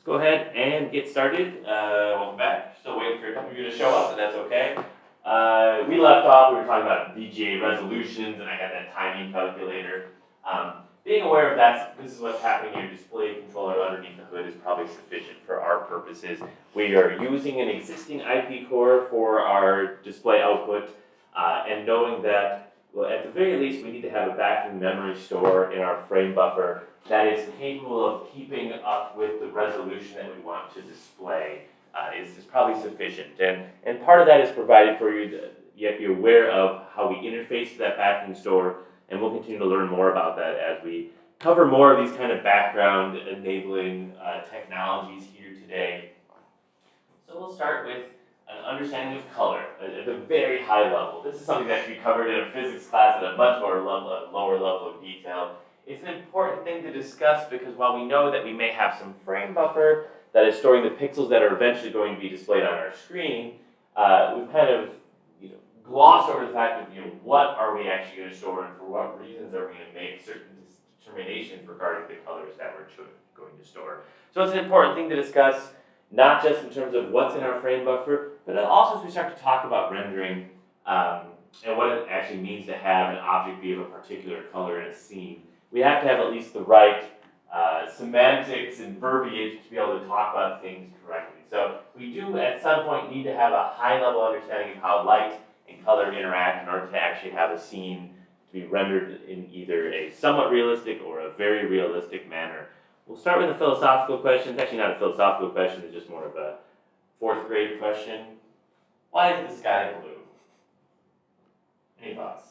Let's go ahead and get started. Welcome back. Still waiting for you to show up, but that's okay. We left off, we were talking about VGA resolutions, and I had that timing calculator. Being aware of this is what's happening in your display controller underneath the hood is probably sufficient for our purposes. We are using an existing IP core for our display output, and knowing that, well, at the very least, we need to have a backing memory store in our frame buffer that is capable of keeping up with the resolution that we want to display is probably sufficient. And part of that is provided for you. You have to be aware of how we interface to that backing store, and we'll continue to learn more about that as we cover more of these kind of background enabling technologies here today. So we'll start with an understanding of color at a very high level. This is something that should be covered in a physics class at a much lower level of detail. It's an important thing to discuss because while we know that we may have some frame buffer that is storing the pixels that are eventually going to be displayed on our screen, we've kind of glossed over the fact of what are we actually going to store and for what reasons are we going to make certain determinations regarding the colors that we're going to store. So it's an important thing to discuss, not just in terms of what's in our frame buffer, but also as we start to talk about rendering and what it actually means to have an object be of a particular color in a scene. We have to have at least the right semantics and verbiage to be able to talk about things correctly. So we do at some point need to have a high level understanding of how light and color interact in order to actually have a scene to be rendered in either a somewhat realistic or a very realistic manner. We'll start with a philosophical question. It's actually not a philosophical question, it's just more of a 4th grade question. Why is the sky blue? Any thoughts?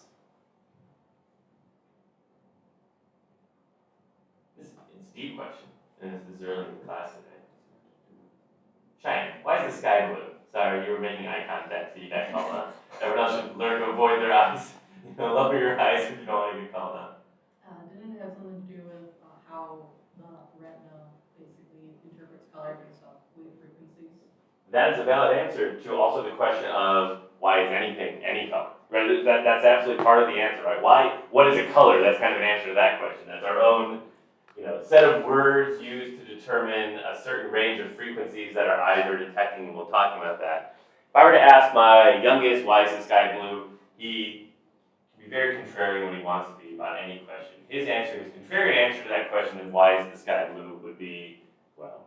It's a deep question, and this is early in the class today. Cheyenne, why is the sky blue? Sorry, you were making eye contact, so you got called on. Everyone else should learn to avoid their eyes. Lower your eyes if you don't want to get called on. Didn't it have something to do with how the retina basically interprets color based off wave frequencies? That is a valid answer to also the question of why is anything any color? Right? That's absolutely part of the answer, right? Why? What is a color? That's kind of an answer to that question. That's our own set of words used to determine a certain range of frequencies that our eyes are detecting, and we'll talk about that. If I were to ask my youngest, why is the sky blue, he can be very contrarian when he wants to be about any question. His contrarian answer to that question of why is the sky blue would be, well,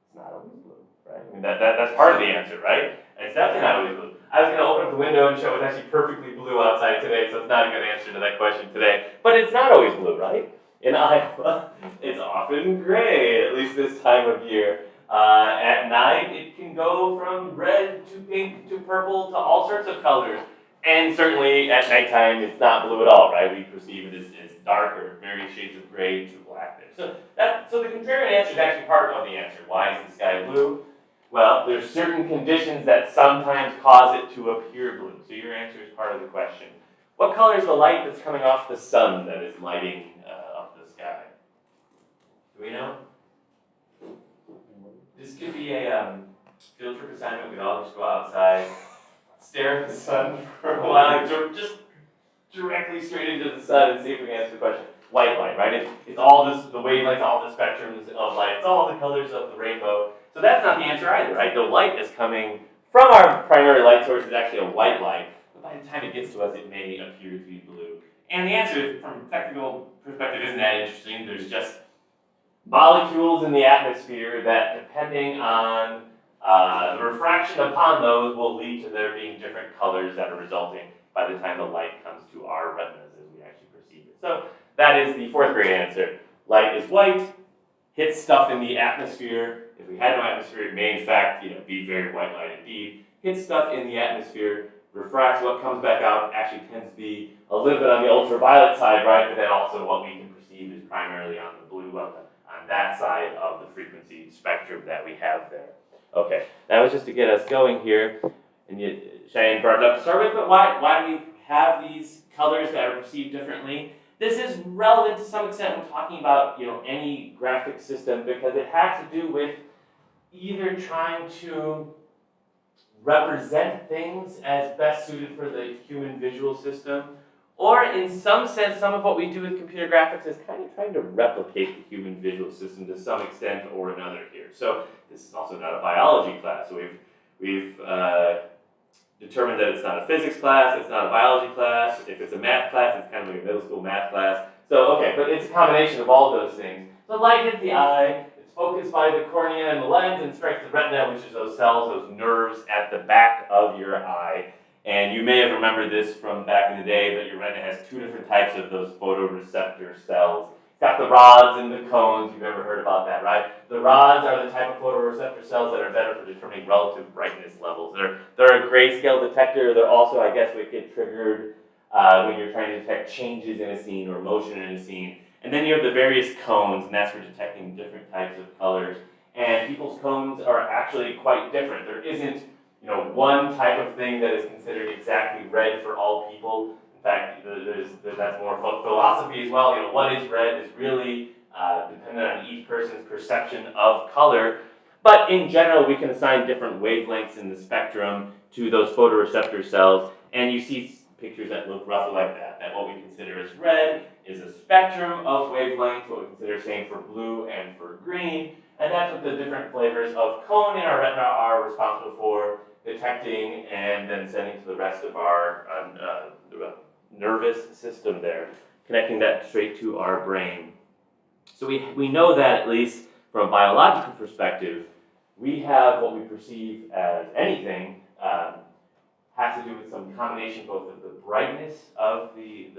it's not always blue, right? I mean, that's part of the answer, right? It's definitely not always blue. I was going to open up the window and show it's actually perfectly blue outside today, so it's not a good answer to that question today. But it's not always blue, right? In Iowa, it's often gray, at least this time of year. At night, it can go from red to pink to purple to all sorts of colors. And certainly at nighttime, it's not blue at all, right? We perceive it as darker, various shades of gray to black there. So the contrarian answer is actually part of the answer. Why is the sky blue? Well, there's certain conditions that sometimes cause it to appear blue. So your answer is part of the question. What color is the light that's coming off the sun that is lighting up the sky? Do we know? This could be a field trip assignment. We'd all just go outside, stare at the sun for a while, just directly straight into the sun and see if we can answer the question. White light, right? It's all this, the wavelengths, all the spectrums of light. It's all the colors of the rainbow. So that's not the answer either, right? The light is coming from our primary light source is actually a white light. But by the time it gets to us, it may appear to be blue. And the answer, from a technical perspective, isn't that interesting. There's just molecules in the atmosphere that, depending on the refraction upon those, will lead to there being different colors that are resulting by the time the light comes to our retinas as we actually perceive it. So that is the 4th grade answer. Light is white, hits stuff in the atmosphere. If we had no atmosphere, it may in fact be very white light indeed. Hits stuff in the atmosphere, refracts, what comes back out actually tends to be a little bit on the ultraviolet side, right? But then also what we can perceive is primarily on the blue, on that side of the frequency spectrum that we have there. Okay, that was just to get us going here. And Cheyenne brought it up to start with, but why do we have these colors that are perceived differently? This is relevant to some extent when talking about any graphic system because it has to do with either trying to represent things as best suited for the human visual system, Or in some sense, some of what we do with computer graphics is kind of trying to replicate the human visual system to some extent or another here. So this is also not a biology class. So we've determined that it's not a physics class, it's not a biology class. If it's a math class, it's kind of like a middle school math class. So okay, but it's a combination of all those things. So light hits the eye, it's focused by the cornea and the lens and strikes the retina, which is those cells, those nerves at the back of your eye. And you may have remembered this from back in the day, but your retina has two different types of those photoreceptor cells. It's got the rods and the cones. You've ever heard about that, right? The rods are the type of photoreceptor cells that are better for determining relative brightness levels. They're a grayscale detector. They're also, I guess, what get triggered when you're trying to detect changes in a scene or motion in a scene. And then you have the various cones, and that's for detecting different types of colors. And people's cones are actually quite different. There isn't one type of thing that is considered exactly red for all people. In fact, that's more philosophy as well. What is red is really dependent on each person's perception of color. But in general, we can assign different wavelengths in the spectrum to those photoreceptor cells, and you see pictures that look roughly like that. That what we consider as red is a spectrum of wavelengths, what we consider same for blue and for green, and that's what the different flavors of cone in our retina are responsible for detecting and then sending to the rest of our nervous system there, connecting that straight to our brain. So we know that, at least from a biological perspective, we have what we perceive as anything has to do with some combination both of the brightness of the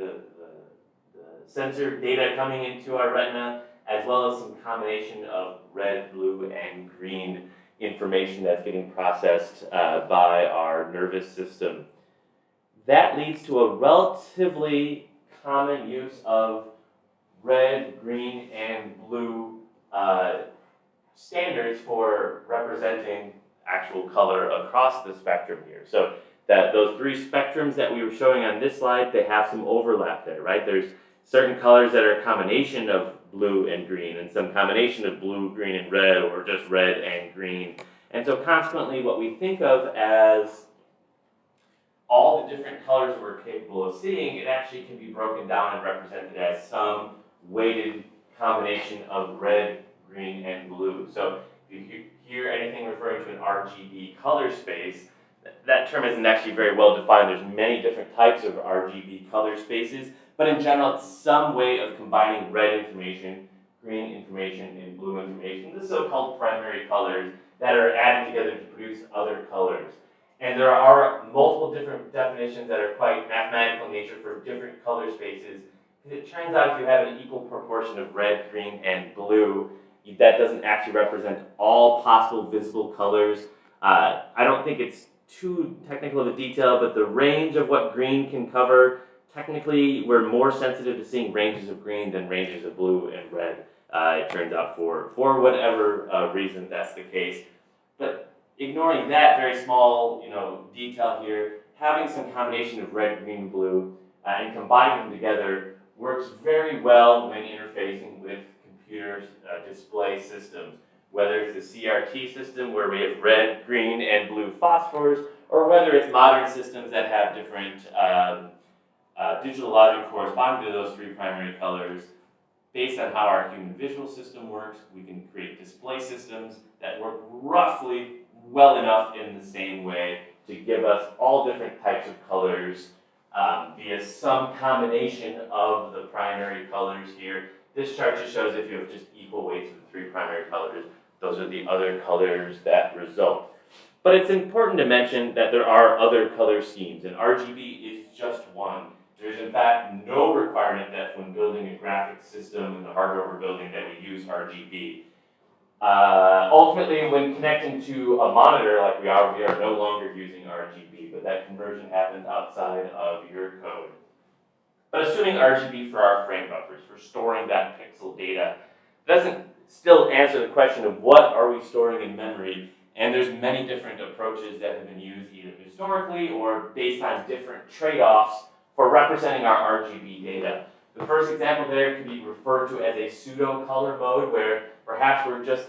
sensor data coming into our retina, as well as some combination of red, blue, and green information that's getting processed by our nervous system. That leads to a relatively common use of red, green, and blue standards for representing actual color across the spectrum here. So that those three spectrums that we were showing on this slide, they have some overlap there, right? There's certain colors that are a combination of blue and green, and some combination of blue, green, and red, or just red and green. And so consequently, what we think of as all the different colors we're capable of seeing, it actually can be broken down and represented as some weighted combination of red, green, and blue. So if you hear anything referring to an RGB color space, that term isn't actually very well defined. There's many different types of RGB color spaces, but in general, it's some way of combining red information, green information, and blue information, the so-called primary colors that are added together to produce other colors. And there are multiple different definitions that are quite mathematical in nature for different color spaces. It turns out if you have an equal proportion of red, green, and blue, that doesn't actually represent all possible visible colors. I don't think it's too technical of a detail, but the range of what green can cover, technically we're more sensitive to seeing ranges of green than ranges of blue and red. It turns out for whatever reason that's the case. But ignoring that very small detail here, having some combination of red, green, blue, and combining them together works very well when interfacing with computer display systems, whether it's the CRT system where we have red, green, and blue phosphors, or whether it's modern systems that have different digital logic corresponding to those three primary colors. Based on how our human visual system works, we can create display systems that work roughly well enough in the same way to give us all different types of colors via some combination of the primary colors here. This chart just shows if you have just equal weights of the three primary colors, those are the other colors that result. But it's important to mention that there are other color schemes, and RGB is just one. There's in fact no requirement that when building a graphics system in the hardware we're building that we use RGB. Ultimately, when connecting to a monitor like we are no longer using RGB, but that conversion happens outside of your code. But assuming RGB for our frame buffers, for storing that pixel data, doesn't still answer the question of what are we storing in memory, and there's many different approaches that have been used either historically or based on different trade-offs for representing our RGB data. The first example there can be referred to as a pseudo-color mode, where perhaps we're just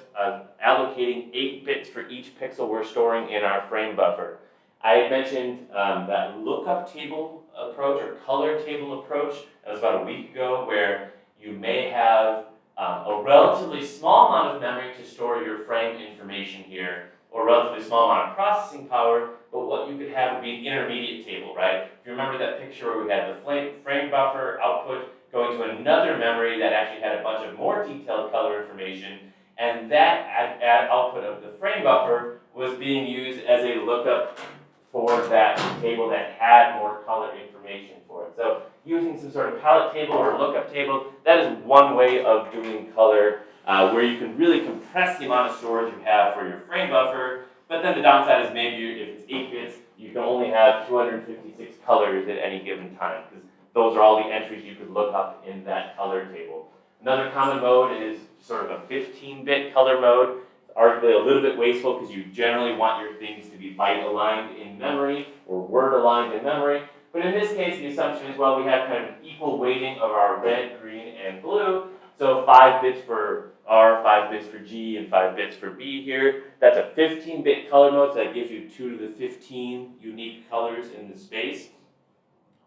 allocating 8 bits for each pixel we're storing in our frame buffer. I had mentioned that lookup table approach or color table approach. That was about a week ago, where you may have a relatively small amount of memory to store your frame information here, or relatively small amount of processing power, but what you could have would be an intermediate table, right? If you remember that picture where we had the frame buffer output going to another memory that actually had a bunch of more detailed color information, and that output of the frame buffer was being used as a lookup for that table that had more color information for it. So using some sort of palette table or lookup table, that is one way of doing color, where you can really compress the amount of storage you have for your frame buffer. But then the downside is maybe if it's 8 bits, you can only have 256 colors at any given time, because those are all the entries you could look up in that color table. Another common mode is sort of a 15-bit color mode. It's arguably a little bit wasteful because you generally want your things to be byte aligned in memory or word aligned in memory. But in this case, the assumption is, well, we have kind of an equal weighting of our red, green, and blue. So 5 bits for R, 5 bits for G, and 5 bits for B here. That's a 15-bit color mode, so that gives you 2 to the 15 unique colors in the space.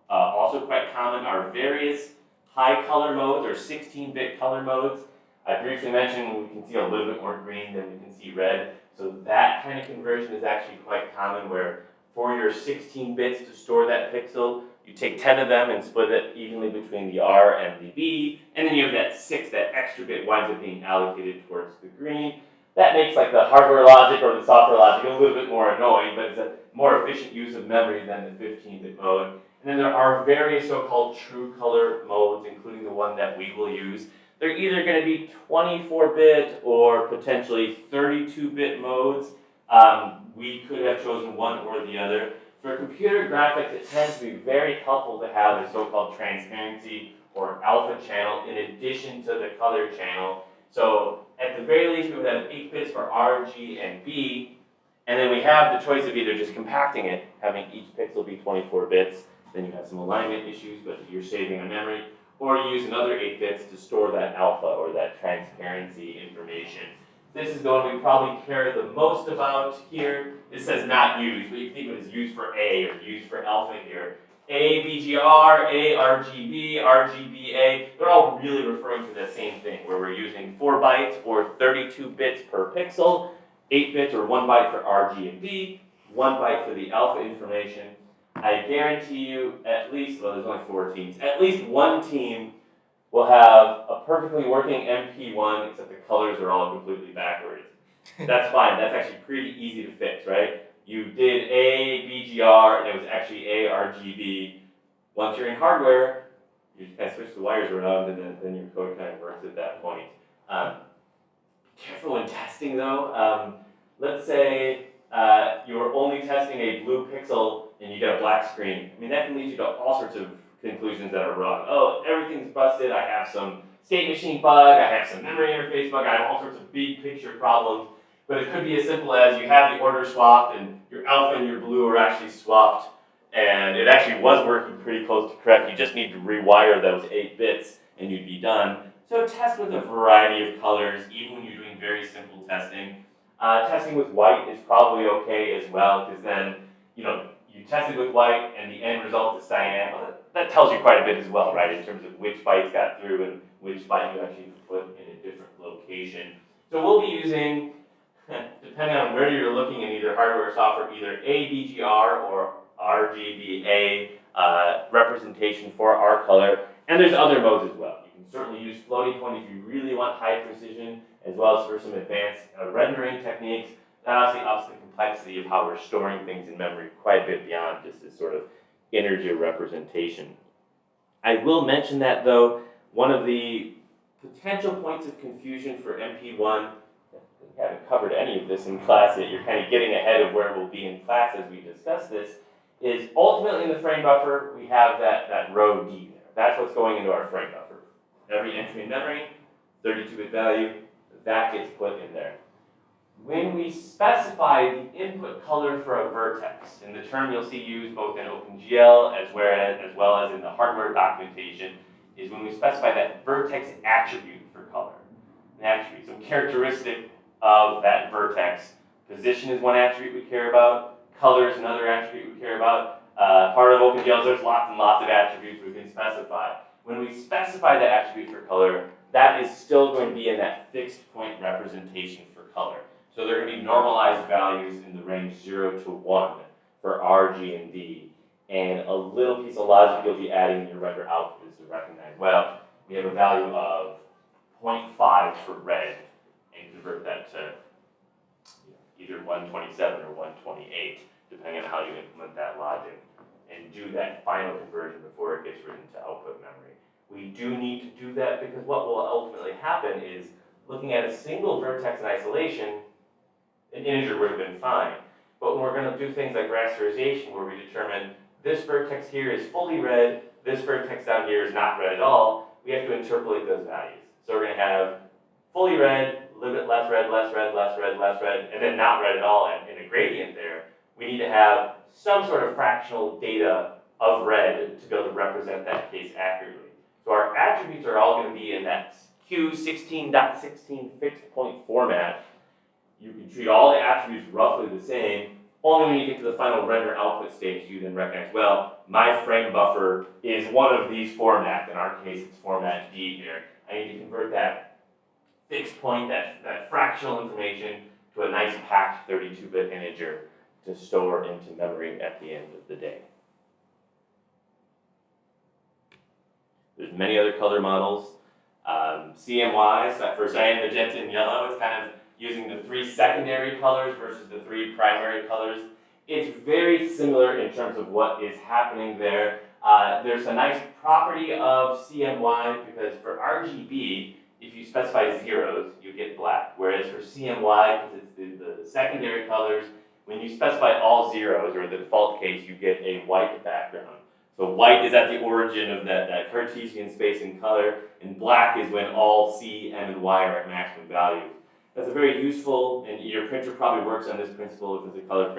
Also quite common are various high color modes or 16-bit color modes. I briefly mentioned we can see a little bit more green than we can see red. So that kind of conversion is actually quite common, where for your 16 bits to store that pixel, you take 10 of them and split it evenly between the R and the B, and then you have that 6, that extra bit winds up being allocated towards the green. That makes like the hardware logic or the software logic a little bit more annoying, but it's a more efficient use of memory than the 15-bit mode. And then there are various so-called true color modes, including the one that we will use. They're either going to be 24-bit or potentially 32-bit modes. We could have chosen one or the other. For computer graphics, it tends to be very helpful to have a so-called transparency or alpha channel in addition to the color channel. So at the very least, we would have 8 bits for R, G, and B. And then we have the choice of either just compacting it, having each pixel be 24 bits, then you have some alignment issues, but you're saving on memory, or you use another 8 bits to store that alpha or that transparency information. This is the one we probably care the most about here. It says not used, but you can think of it as used for A or used for alpha here. A, BGR, A, RGB, RGBA, they're all really referring to the same thing, where we're using 4 bytes or 32 bits per pixel, 8 bits or 1 byte for R, G, and B, 1 byte for the alpha information. I guarantee you at least, well, there's only 4 teams, at least one team will have a perfectly working MP1, except the colors are all completely backwards. That's fine, that's actually pretty easy to fix, right? You did A, BGR, and it was actually A, RGB. Once you're in hardware, you just kind of switch the wires around, and then your code kind of works at that point. Careful when testing though. Let's say you're only testing a blue pixel and you get a black screen. I mean, that can lead you to all sorts of conclusions that are wrong. Oh, everything's busted, I have some state machine bug, I have some memory interface bug, I have all sorts of big picture problems. But it could be as simple as you have the order swapped and your alpha and your blue are actually swapped, and it actually was working pretty close to correct. You just need to rewire those 8 bits and you'd be done. So test with a variety of colors, even when you're doing very simple testing. Testing with white is probably okay as well, because then, you tested with white and the end result is cyan. Well, that tells you quite a bit as well, right, in terms of which bytes got through and which byte you actually put in a different location. So we'll be using, depending on where you're looking in either hardware or software, either ABGR or RGBA representation for our color, and there's other modes as well. You can certainly use floating point if you really want high precision, as well as for some advanced rendering techniques. That obviously ups the complexity of how we're storing things in memory quite a bit beyond just this sort of integer representation. I will mention that though, one of the potential points of confusion for MP1, we haven't covered any of this in class yet, you're kind of getting ahead of where we'll be in class as we discuss this, is ultimately in the frame buffer, we have that row D there. That's what's going into our frame buffer. Every entry in memory, 32-bit value, that gets put in there. When we specify the input color for a vertex, and the term you'll see used both in OpenGL as well as in the hardware documentation, is when we specify that vertex attribute for color. An attribute, some characteristic of that vertex. Position is one attribute we care about. Color is another attribute we care about. Part of OpenGL is there's lots and lots of attributes we can specify. When we specify the attribute for color, that is still going to be in that fixed point representation for color. So there are going to be normalized values in the range 0 to 1 for R, G, and D. And a little piece of logic you'll be adding in your render output is to recognize, well, we have a value of 0.5 for red, and convert that to either 127 or 128, depending on how you implement that logic, and do that final conversion before it gets written to output memory. We do need to do that because what will ultimately happen is, looking at a single vertex in isolation, an integer would have been fine. But when we're going to do things like rasterization, where we determine this vertex here is fully red, this vertex down here is not red at all, we have to interpolate those values. So we're going to have fully red, a little bit less red, less red, less red, less red, and then not red at all, and in a gradient there. We need to have some sort of fractional data of red to be able to represent that case accurately. So our attributes are all going to be in that Q16.16 fixed point format. You can treat all the attributes roughly the same. Only when you get to the final render output stage, you then recognize, well, my frame buffer is one of these formats. In our case, it's format D here. I need to convert that fixed point, that fractional information, to a nice packed 32-bit integer to store into memory at the end of the day. There's many other color models. CMY, so for cyan, magenta, and yellow, it's kind of using the 3 secondary colors versus the 3 primary colors. It's very similar in terms of what is happening there. There's a nice property of CMY because for RGB, if you specify zeros, you get black. Whereas for CMY, because it's the secondary colors, when you specify all zeros, or the default case, you get a white background. So white is at the origin of that Cartesian space in color, and black is when all C, M, and Y are at maximum values. That's a very useful, and your printer probably works on this principle if it's a color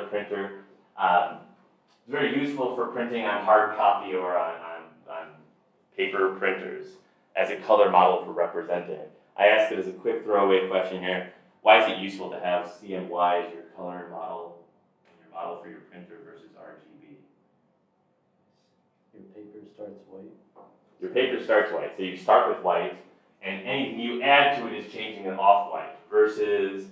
printer. It's very useful for printing on hard copy or on paper printers as a color model for representing it. I asked it as a quick throwaway question here. Why is it useful to have CMY as your color model, your model for your printer versus RGB? Your paper starts white. Your paper starts white, so you start with white, and anything you add to it is changing it off white, versus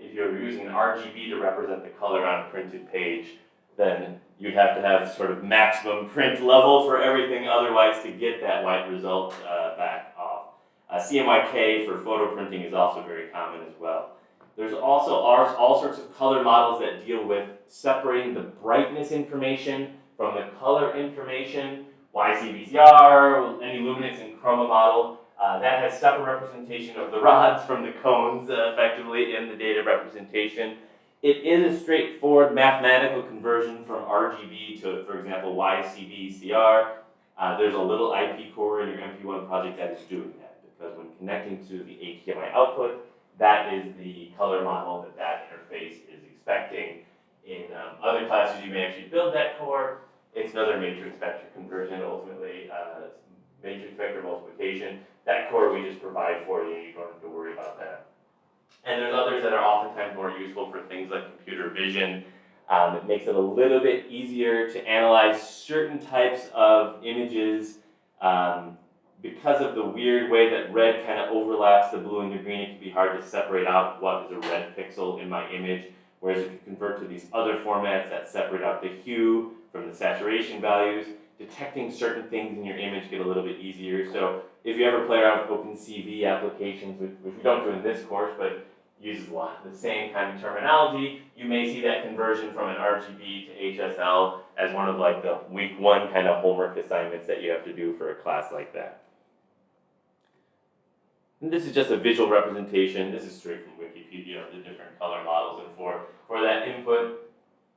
if you're using an RGB to represent the color on a printed page, then you'd have to have sort of maximum print level for everything otherwise to get that white result back off. CMYK for photo printing is also very common as well. There's also all sorts of color models that deal with separating the brightness information from the color information. YCBCR, any luminance and chroma model, that has separate representation of the rods from the cones effectively in the data representation. It is a straightforward mathematical conversion from RGB to, for example, YCBCR. There's a little IP core in your MP1 project that is doing that, because when connecting to the HDMI output, that is the color model that interface is expecting. In other classes, you may actually build that core. It's another matrix vector conversion, ultimately, matrix vector multiplication. That core we just provide for you, you don't have to worry about that. And there's others that are oftentimes more useful for things like computer vision. It makes it a little bit easier to analyze certain types of images. Because of the weird way that red kind of overlaps the blue and the green, it can be hard to separate out what is a red pixel in my image. Whereas if you convert to these other formats that separate out the hue from the saturation values, detecting certain things in your image get a little bit easier. So if you ever play around with OpenCV applications, which we don't do in this course, but uses a lot of the same kind of terminology, you may see that conversion from an RGB to HSL as one of like the week 1 kind of homework assignments that you have to do for a class like that. And this is just a visual representation. This is straight from Wikipedia of the different color models, and for that input,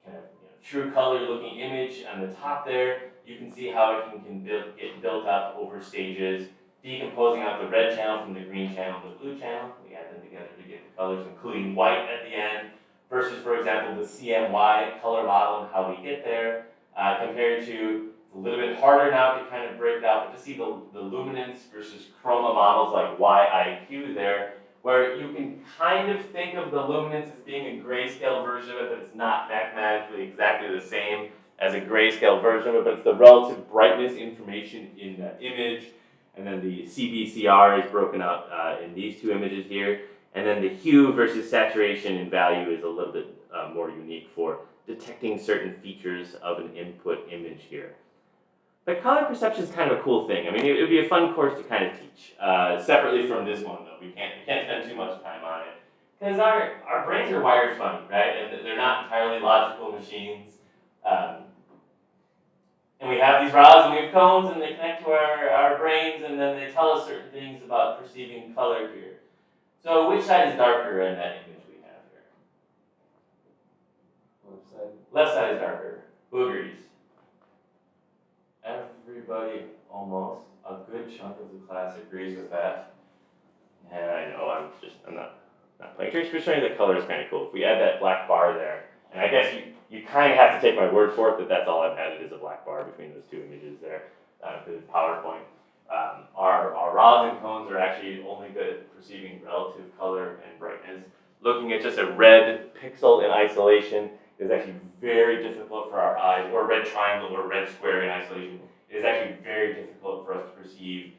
kind of true color looking image on the top there, you can see how it can get built up over stages, decomposing out the red channel from the green channel and the blue channel. We add them together to get the colors, including white at the end, versus, for example, the CMY color model and how we get there, compared to a little bit harder now to kind of break it out, but to see the luminance versus chroma models like YIQ there, where you can kind of think of the luminance as being a grayscale version of it, but it's not mathematically exactly exactly the same as a grayscale version of it, but it's the relative brightness information in that image. And then the CBCR is broken up in these two images here. And then the hue versus saturation and value is a little bit more unique for detecting certain features of an input image here. But color perception is kind of a cool thing. I mean, it would be a fun course to kind of teach, separately from this one though. We can't spend too much time on it. Because our brains are wired funny, right? And they're not entirely logical machines. And we have these rods and we have cones and they connect to our brains and then they tell us certain things about perceiving color here. So which side is darker in that image we have here? Left side. Left side is darker. Who agrees? Everybody, almost. A good chunk of the class agrees with that. And I know, I'm not playing tricks, just showing you that color is kind of cool. If we add that black bar there, and I guess you kind of have to take my word for it that that's all I've added is a black bar between those two images there, because it's PowerPoint. Our rods and cones are actually only good at perceiving relative color and brightness. Looking at just a red pixel in isolation is actually very difficult for our eyes, or a red triangle or a red square in isolation. It is actually very difficult for us to perceive,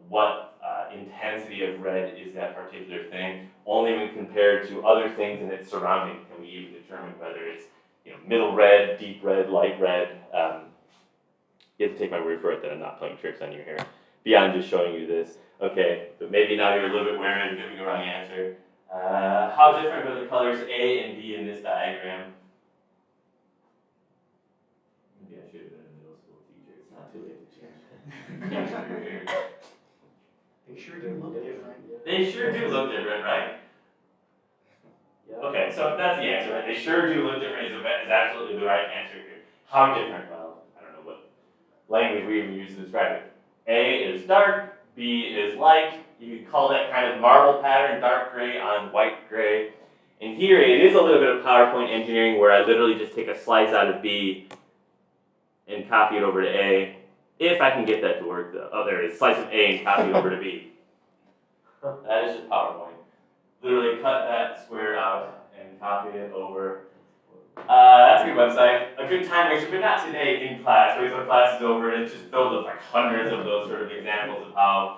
what intensity of red is that particular thing. Only when compared to other things in its surrounding can we even determine whether it's middle red, deep red, light red. You have to take my word for it that I'm not playing tricks on you here, beyond just showing you this. Okay, but maybe now you're a little bit wary of giving a wrong answer. How different are the colors A and B in this diagram? Maybe I should have been a middle school teacher. It's not too late to change. They sure do look different. They sure do look different, right? Yeah. Okay, so that's the answer, right? They sure do look different is absolutely the right answer here. How different? Well, I don't know what language we even use to describe it. A is dark, B is light. You could call that kind of marble pattern, dark gray on white gray. And here it is a little bit of PowerPoint engineering where I literally just take a slice out of B and copy it over to A. If I can get that to work though. Oh, there it is. Slice of A and copy over to B. That is just PowerPoint. Literally cut that square out and copy it over. That's a good website. A good time waster, but not today in class. Wait till class is over and it's just filled with like hundreds of those sort of examples of how,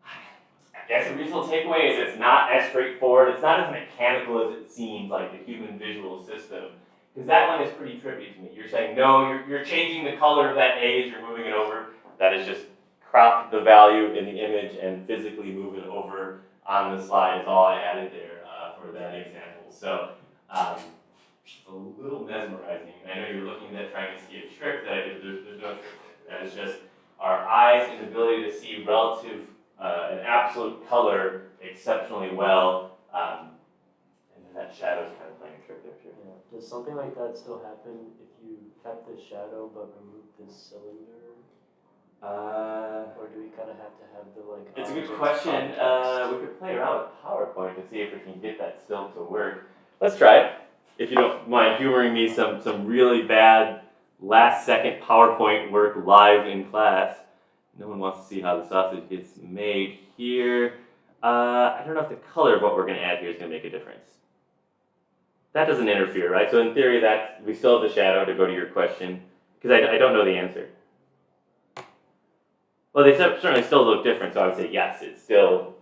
I guess the reasonable takeaway is it's not as straightforward. It's not as mechanical as it seems, like the human visual system. Because that one is pretty trippy to me. You're saying, no, you're changing the color of that A as you're moving it over. That is just crop the value in the image and physically move it over on the slide is all I added there for that example. So it's a little mesmerizing. I know you're looking at trying to see a trick that I did. There's no trick there. That is just our eyes and ability to see relative and absolute color exceptionally well. And then that shadow's kind of playing a trick there too. Yeah. Does something like that still happen if you kept the shadow but removed this cylinder? Or do we kind of have to have the like? It's a good question. We could play around with PowerPoint to see if we can get that still to work. Let's try it. If you don't mind humoring me, some really bad last-second PowerPoint work live in class. No one wants to see how the sausage gets made here. I don't know if the color of what we're going to add here is going to make a difference. That doesn't interfere, right? So in theory, we still have the shadow to go to your question, because I don't know the answer. Well, they certainly still look different, so I would say yes, it's still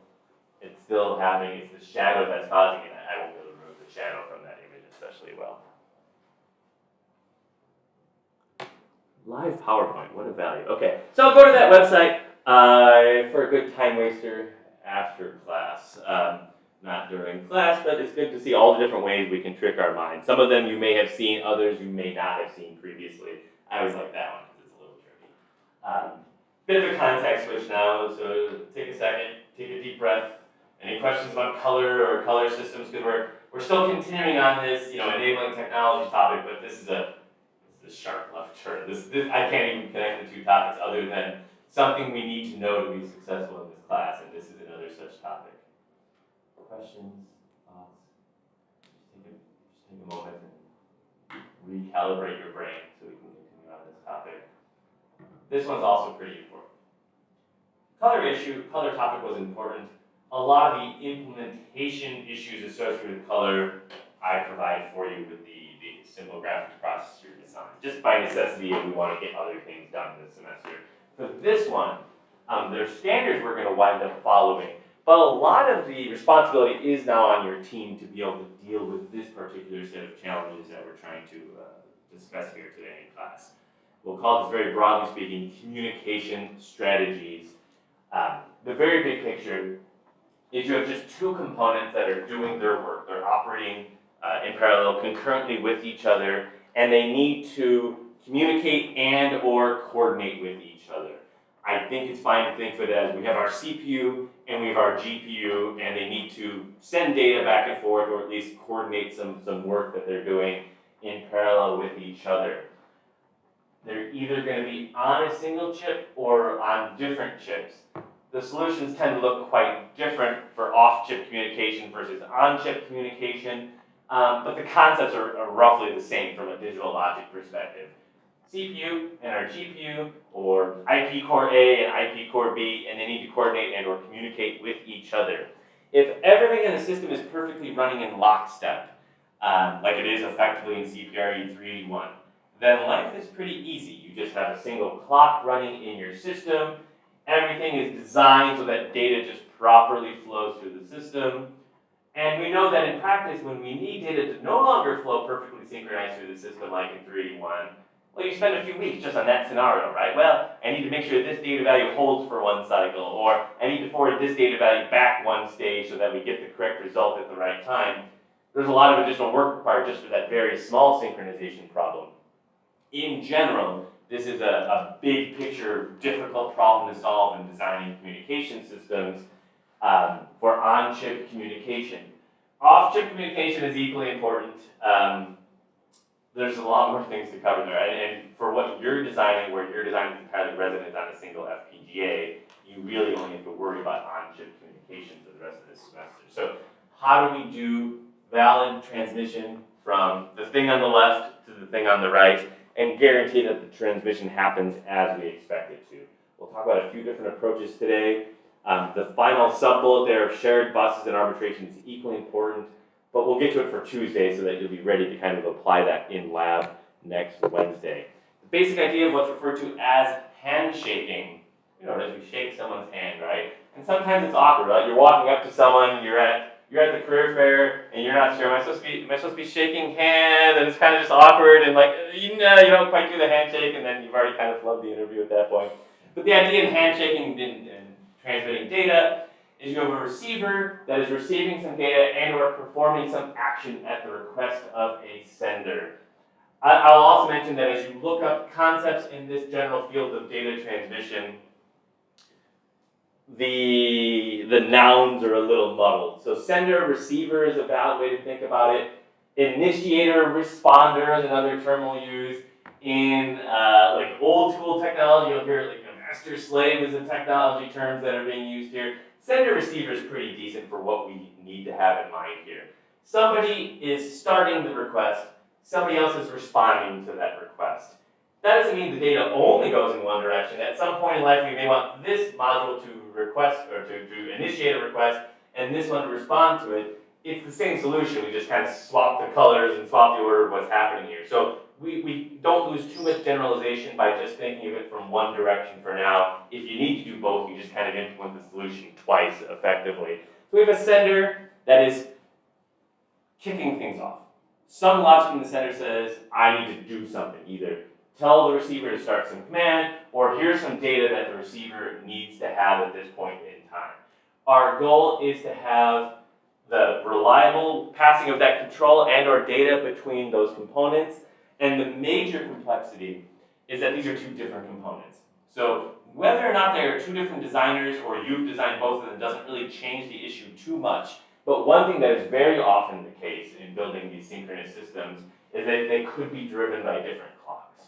happening. It's the shadow that's causing it. I won't be able to remove the shadow from that image especially well. Live PowerPoint, what a value. Okay, so go to that website for a good time waster after class. Not during class, but it's good to see all the different ways we can trick our mind. Some of them you may have seen, others you may not have seen previously. I always like that one because it's a little tricky. Bit of a context switch now, so take a second, take a deep breath. Any questions about color or color systems? Because we're still continuing on this, enabling technology topic, but this is a sharp left turn. This I can't even connect the two topics other than something we need to know to be successful in this class, and this is another such topic. Questions, thoughts? Just take a moment and recalibrate your brain so we can continue on this topic. This one's also pretty important. Color topic was important. A lot of the implementation issues associated with color I provide for you with the the simple graphics processor design, just by necessity if we want to get other things done this semester. For this one, there's standards we're going to wind up following, but a lot of the responsibility is now on your team to be able to deal with this particular set of challenges that we're trying to discuss here today in class. We'll call this, very broadly speaking, communication strategies. The very big picture is you have just two components that are doing their work. They're operating in parallel, concurrently with each other, and they need to communicate and or coordinate with each other. I think it's fine to think of it as we have our CPU and we have our GPU, and they need to send data back and forth, or at least coordinate some work that they're doing in parallel with each other. They're either going to be on a single chip or on different chips. The solutions tend to look quite different for off-chip communication versus on-chip communication, but the concepts are roughly the same from a digital logic perspective. CPU and our GPU, or IP core A and IP core B, and they need to coordinate and or communicate with each other. If everything in the system is perfectly running in lockstep, like it is effectively in CPRE 381, then life is pretty easy. You just have a single clock running in your system. Everything is designed so that data just properly flows through the system. And we know that in practice, when we need data to no longer flow perfectly synchronized through the system like in 381, well, you spend a few weeks just on that scenario, right? Well, I need to make sure this data value holds for one cycle, or I need to forward this data value back one stage so that we get the correct result at the right time. There's a lot of additional work required just for that very small synchronization problem. In general, this is a big picture, difficult problem to solve in designing communication systems for on-chip communication. Off-chip communication is equally important. There's a lot more things to cover there, and for what you're designing, where you're designing entirely resident on a single FPGA, you really only have to worry about on-chip communication for the rest of this semester. So how do we do valid transmission from the thing on the left to the thing on the right, and guarantee that the transmission happens as we expect it to? We'll talk about a few different approaches today. The final sub-bullet there of shared buses and arbitration is equally important, but we'll get to it for Tuesday so that you'll be ready to kind of apply that in lab next Wednesday. The basic idea of what's referred to as handshaking, you know, as we shake someone's hand, right? And sometimes it's awkward, right? You're walking up to someone, you're at the career fair, and you're not sure, am I supposed to be shaking hands? And it's kind of just awkward, and like, you don't quite do the handshake, and then you've already kind of flubbed the interview at that point. But the idea in handshaking and transmitting data is you have a receiver that is receiving some data and or performing some action at the request of a sender. I'll also mention that as you look up concepts in this general field of data transmission, the nouns are a little muddled. So sender, receiver is a valid way to think about it. Initiator, responder is another term we'll use. In like old school technology, you'll hear like a master slave is a technology terms that are being used here. Sender receiver is pretty decent for what we need to have in mind here. Somebody is starting the request, somebody else is responding to that request. That doesn't mean the data only goes in one direction. At some point in life, we may want this module to request or to initiate a request and this one to respond to it. It's the same solution, we just kind of swap the colors and swap the order of what's happening here. So we don't lose too much generalization by just thinking of it from one direction for now. If you need to do both, you just kind of implement the solution twice effectively. So we have a sender that is kicking things off. Some logic in the sender says, I need to do something, either tell the receiver to start some command, or here's some data that the receiver needs to have at this point in time. Our goal is to have the reliable passing of that control and or data between those components. And the major complexity is that these are two different components. So whether or not there are two different designers or you've designed both of them doesn't really change the issue too much. But one thing that is very often the case in building these synchronous systems is that they could be driven by different clocks.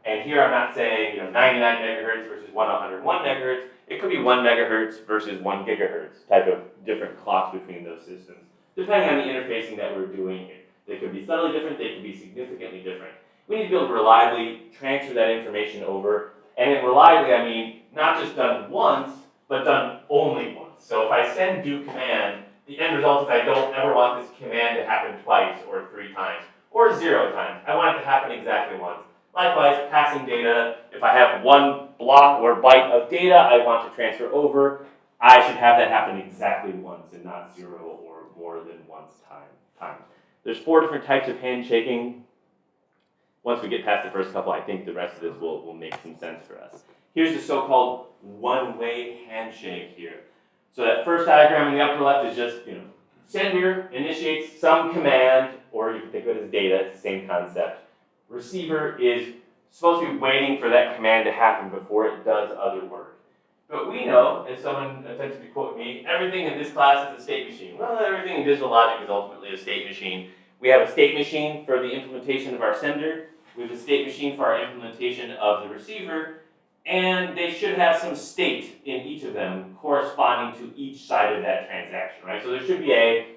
And here I'm not saying 99 megahertz versus 101 megahertz. It could be 1 megahertz versus 1 gigahertz type of different clocks between those systems, depending on the interfacing that we're doing here. They could be subtly different, they could be significantly different. We need to be able to reliably transfer that information over. And in reliably, I mean not just done once, but done only once. So if I send do command, the end result is I don't ever want this command to happen twice or 3 times. Or or 0 times. I want it to happen exactly once. Likewise, passing data, if I have 1 block or byte of data I want to transfer over, I should have that happen exactly once and not 0 or more than once time. There's 4 different types of handshaking. Once we get past the first couple, I think the rest of this will make some sense for us. Here's the so-called one-way handshake here. So that first diagram in the upper left is just, sender initiates some command, or you can think of it as data, it's the same concept. Receiver is supposed to be waiting for that command to happen before it does other work. But we know, as someone attempted to quote me, everything in this class is a state machine. Well, everything in digital logic is ultimately a state machine. We have a state machine for the implementation of our sender, we have a state machine for our implementation of the receiver, and they should have some state in each of them corresponding to each side of that transaction, right? So there should be a,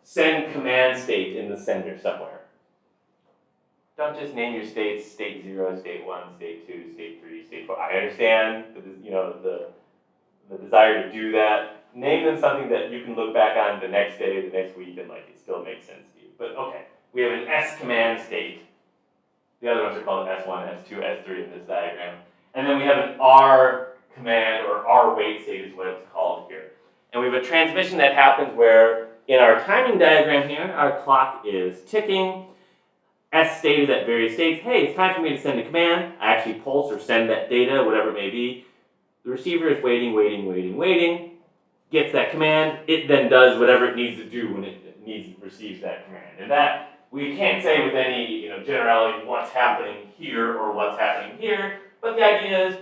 send command state in the sender somewhere. Don't just name your states state 0, state 1, state 2, state 3, state 4. I understand the desire to do that. Name them something that you can look back on the next day, the next week, and it still makes sense to you. But okay, we have an S command state. The other ones are called S1, S2, S3 in this diagram. And then we have an R command, or R wait state is what it's called here. And we have a transmission that happens where in our timing diagram here, our clock is ticking. S state is at various states. Hey, it's time for me to send a command. I actually pulse or send that data, whatever it may be. The receiver is waiting, gets that command. It then does whatever it needs to do when it receives that command. And that, we can't say with any generality what's happening here or what's happening here, but the idea is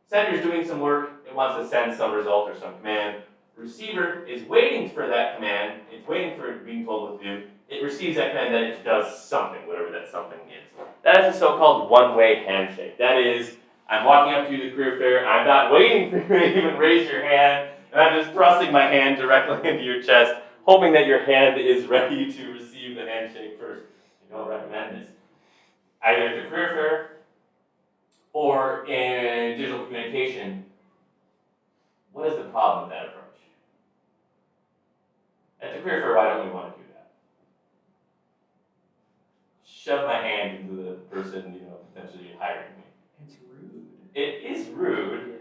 sender's doing some work, it wants to send some result or some command. Receiver is waiting for that command, it's waiting for it being told what to do. It receives that command, then it does something, whatever that something is. That is a so-called one-way handshake. That is, I'm walking up to you at the career fair, I'm not waiting for you to even raise your hand, and I'm just thrusting my hand directly into your chest, hoping that your hand is ready to receive the handshake first. I don't recommend this. Either at the career fair or in digital communication, what is the problem with that approach? At the career fair, why don't we want to do that? Shove my hand into the person, potentially hiring me. It's rude. It is rude.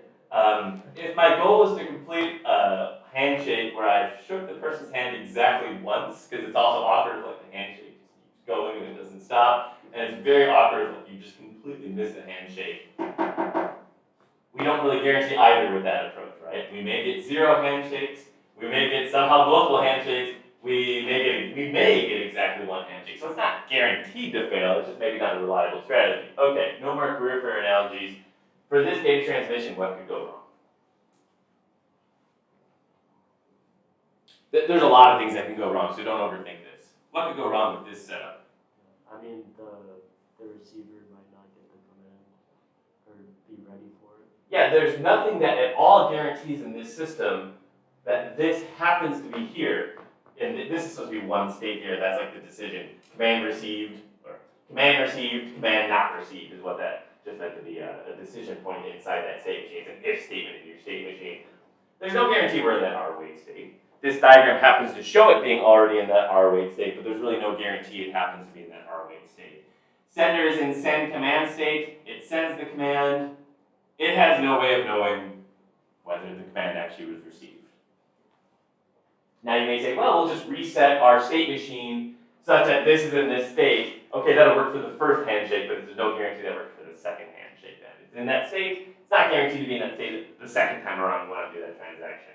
If my goal is to complete a handshake where I've shook the person's hand exactly once, because it's also awkward if the handshake just keeps going and it doesn't stop, and it's very awkward if you just completely miss the handshake. We don't really guarantee either with that approach, right? We may get 0 handshakes, we may get somehow multiple handshakes, we may get exactly 1 handshake. So it's not guaranteed to fail, it's just maybe not a reliable strategy. Okay, no more career fair analogies. For this data transmission, what could go wrong? There's a lot of things that can go wrong, so don't overthink this. What could go wrong with this setup? I mean, the receiver might not get the command or be ready for it. Yeah, there's nothing that at all guarantees in this system that this happens to be here. And this is supposed to be 1 state here, that's like the decision. Command received, or command not received is what that just meant to be a decision point inside that state machine. It's an if statement in your state machine. There's no guarantee we're in that R wait state. This diagram happens to show it being already in that R wait state, but there's really no guarantee it happens to be in that R wait state. Sender is in send command state. It sends the command. It has no way of knowing whether the command actually was received. Now you may say, well, we'll just reset our state machine such that this is in this state. Okay, that'll work for the first handshake, but there's no guarantee that works for the second handshake then. It's in that state. It's not guaranteed to be in that state the second time around you want to do that transaction.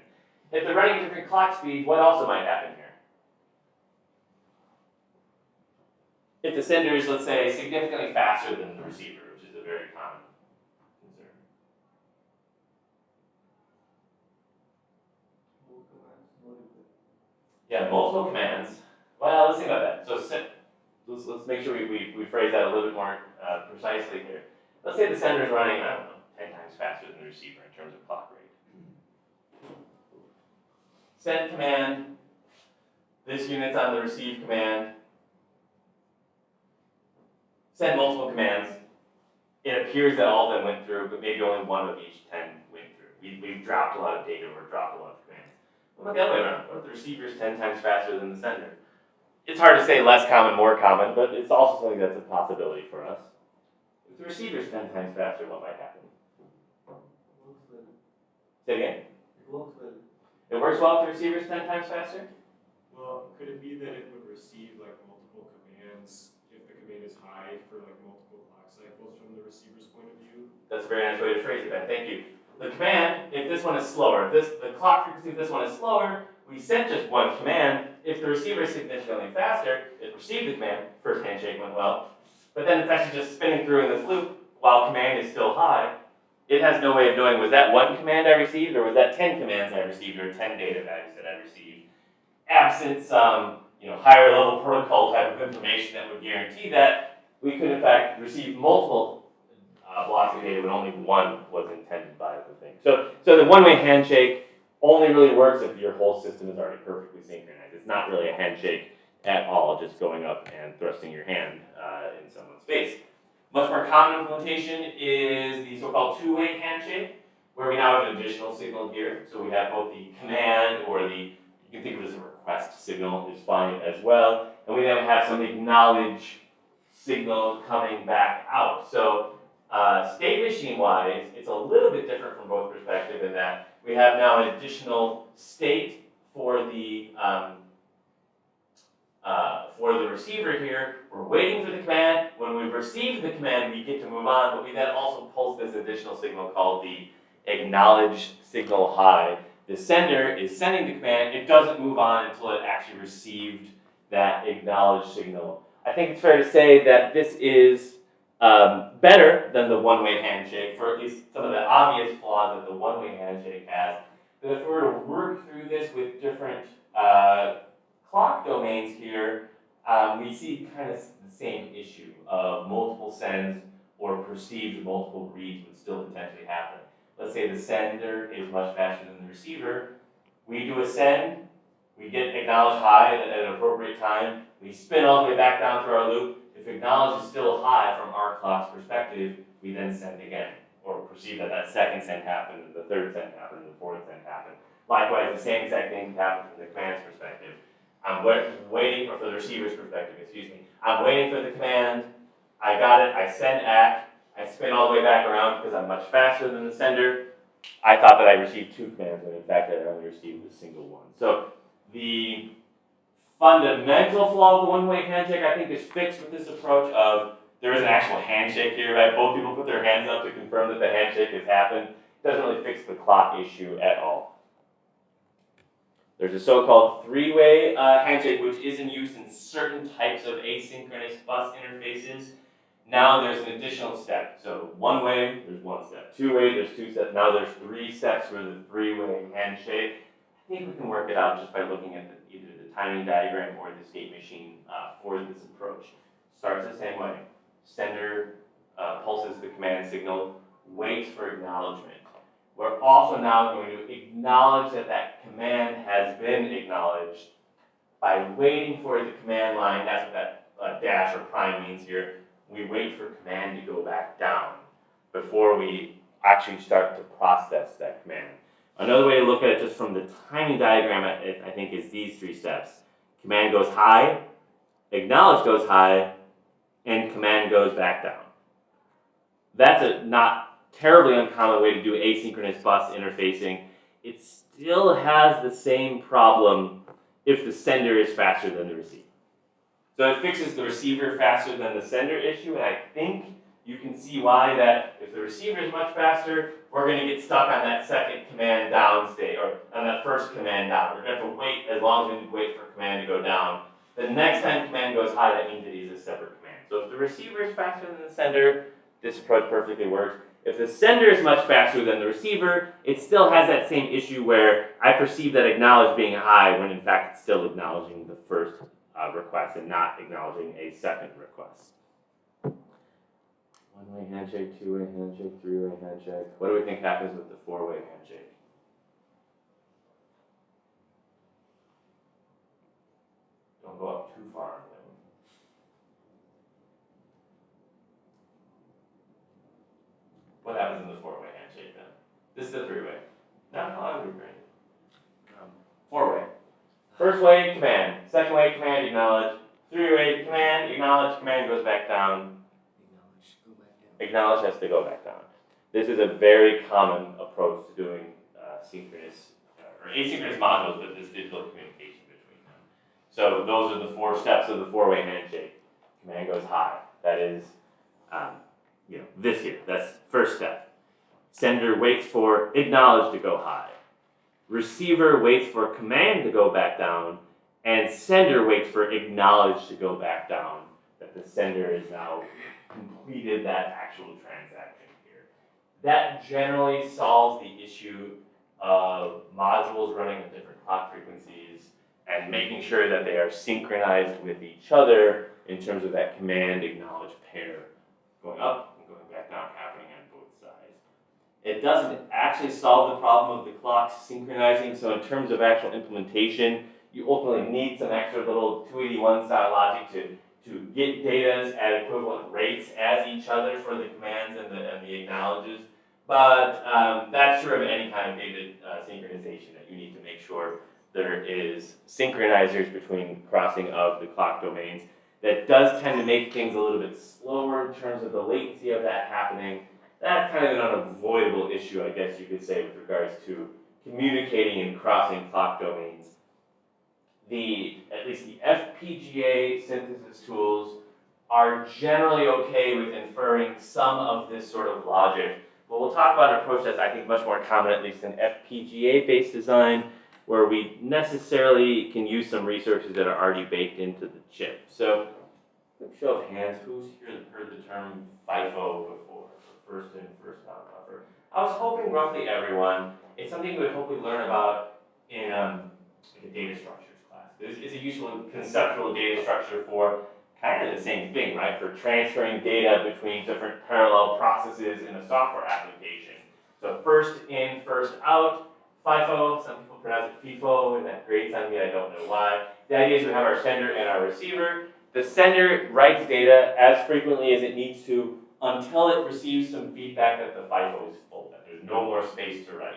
If they're running at different clock speeds, what also might happen here? If the sender is, let's say, significantly faster than the receiver, which is a very common concern. Yeah, multiple commands. Well, let's think about that. So let's make sure we phrase that a little bit more precisely here. Let's say the sender is running, 10 times faster than the receiver in terms of clock rate. Send command, this unit's on the receive command. Send multiple commands. It appears that all of them went through, but maybe only 1 of each 10 went through. We've dropped a lot of data or dropped a lot of commands. What about the other way around? What if the receiver is 10 times faster than the sender? it's hard to say less common, more common, but it's also something that's a possibility for us. If the receiver's 10 times faster, what might happen? Say again? It works well. It works well if the receiver's 10 times faster? Well, could it be that it would receive like multiple commands if the command is high for like multiple clock cycles from the receiver's point of view? That's a very nice way to phrase it, Ben. Thank you. The command, if this one is slower, the clock frequency of this one is slower, we sent just one command. If the receiver is significantly faster, it received the command. First handshake went well. But then it's actually just spinning through in this loop while command is still high. It has no way of knowing, was that one command I received, or was that 10 commands I received, or 10 data values that I received? Absent some higher level protocol type of information that would guarantee that, we could in fact receive multiple blocks of data when only one was intended by the thing. So the one-way handshake only really works if your whole system is already perfectly synchronized. It's not really a handshake at all, just going up and thrusting your hand in someone's face. Much more common implementation is the so-called two-way handshake, where we now have an additional signal here. So we have both the command or you can think of it as a request signal is fine as well. And we then have some acknowledge signal coming back out. So state machine-wise, it's a little bit different from both perspectives in that we have now an additional state for the receiver here. We're waiting for the command. When we've received the command, we get to move on, but we then also pulse this additional signal called the acknowledge signal high. The sender is sending the command. It doesn't move on until it actually received that acknowledge signal. I think it's fair to say that this is better than the one-way handshake for at least some of the obvious flaws that the one-way handshake has. But if we were to work through this with different clock domains here, we see kind of the same issue of multiple sends or perceived multiple reads would still potentially happen. Let's say the sender is much faster than the receiver. We do a send, we get acknowledge high at an appropriate time, we spin all the way back down through our loop. If acknowledge is still high from our clock's perspective, we then send again, or perceive that that second send happened, and the third send happened, and the fourth send happened. Likewise, the same exact thing can happen from the command's perspective. I'm waiting, or for the receiver's perspective, excuse me. I'm waiting for the command, I got it, I send ACK, I spin all the way back around because I'm much faster than the sender. I thought that I received two commands, when in fact I only received a single one. So the fundamental flaw of the one-way handshake, I think, is fixed with this approach of there is an actual handshake here, right? Both people put their hands up to confirm that the handshake has happened. It doesn't really fix the clock issue at all. There's a so-called three-way handshake, which is in use in certain types of asynchronous bus interfaces. Now there's an additional step. So one way, there's one step. Two way, there's two steps. Now there's three steps for the three-way handshake. I think we can work it out just by looking at either the timing diagram or the state machine for this approach. Starts the same way. Sender pulses the command signal, waits for acknowledgement. We're also now going to acknowledge that that command has been acknowledged by waiting for the command line. That's what that dash or prime means here. We wait for command to go back down before we actually start to process that command. Another way to look at it just from the timing diagram, I think, is these three steps. Command goes high, acknowledge goes high, and command goes back down. That's a not terribly uncommon way to do asynchronous bus interfacing. It still has the same problem if the sender is faster than the receiver. So it fixes the receiver faster than the sender issue, and I think you can see why that if the receiver is much faster, we're going to get stuck on that second command down state, or on that first command down. We're going to have to wait as long as we wait for command to go down. The next time command goes high, that means it is a separate command. So if the receiver is faster than the sender, this approach perfectly works. If the sender is much faster than the receiver, it still has that same issue where I perceive that acknowledge being high when in fact it's still acknowledging the first request and not acknowledging a second request. One-way handshake, two-way handshake, three-way handshake. What do we think happens with the four-way handshake? Don't go up too far on them. What happens in the four-way handshake then? This is the three-way. No, I would agree. Four-way. first way, command. Second way, command, acknowledge. Three-way, command, acknowledge, command goes back down. Acknowledge has to go back down. This is a very common approach to doing synchronous or asynchronous modules with this digital communication between them. So those are the 4 steps of the 4-way handshake. Command goes high. That is, this here. That's first step. Sender waits for acknowledge to go high. Receiver waits for command to go back down, and sender waits for acknowledge to go back down. That the sender is now completed that actual transaction here. That generally solves the issue of modules running at different clock frequencies and making sure that they are synchronized with each other in terms of that command acknowledge pair going up and going back down happening on both sides. It doesn't actually solve the problem of the clocks synchronizing, so in terms of actual implementation, you ultimately need some extra little 281 style logic to get data at equivalent rates as each other for the commands and the acknowledges. But that's true of any kind of data synchronization, that you need to make sure there is synchronizers between crossing of the clock domains. That does tend to make things a little bit slower in terms of the latency of that happening. That's kind of an unavoidable issue, I guess you could say, with regards to communicating and crossing clock domains. At least the FPGA synthesis tools are generally okay with inferring some of this sort of logic. But we'll talk about an approach that's, I think, much more common, at least in FPGA-based design, where we necessarily can use some resources that are already baked into the chip. So, quick show of hands, who's here heard the term FIFO before? First in, first out buffer. I was hoping roughly everyone. It's something we would hopefully learn about in like a data structures class. It's a useful conceptual data structure for kind of the same thing, right? For transferring data between different parallel processes in a software application. So first in, first out, FIFO, some people pronounce it FIFO, and that grates on me, I don't know why. The idea is we have our sender and our receiver. The sender writes data as frequently as it needs to until it receives some feedback that the FIFO is full, that there's no more space to write.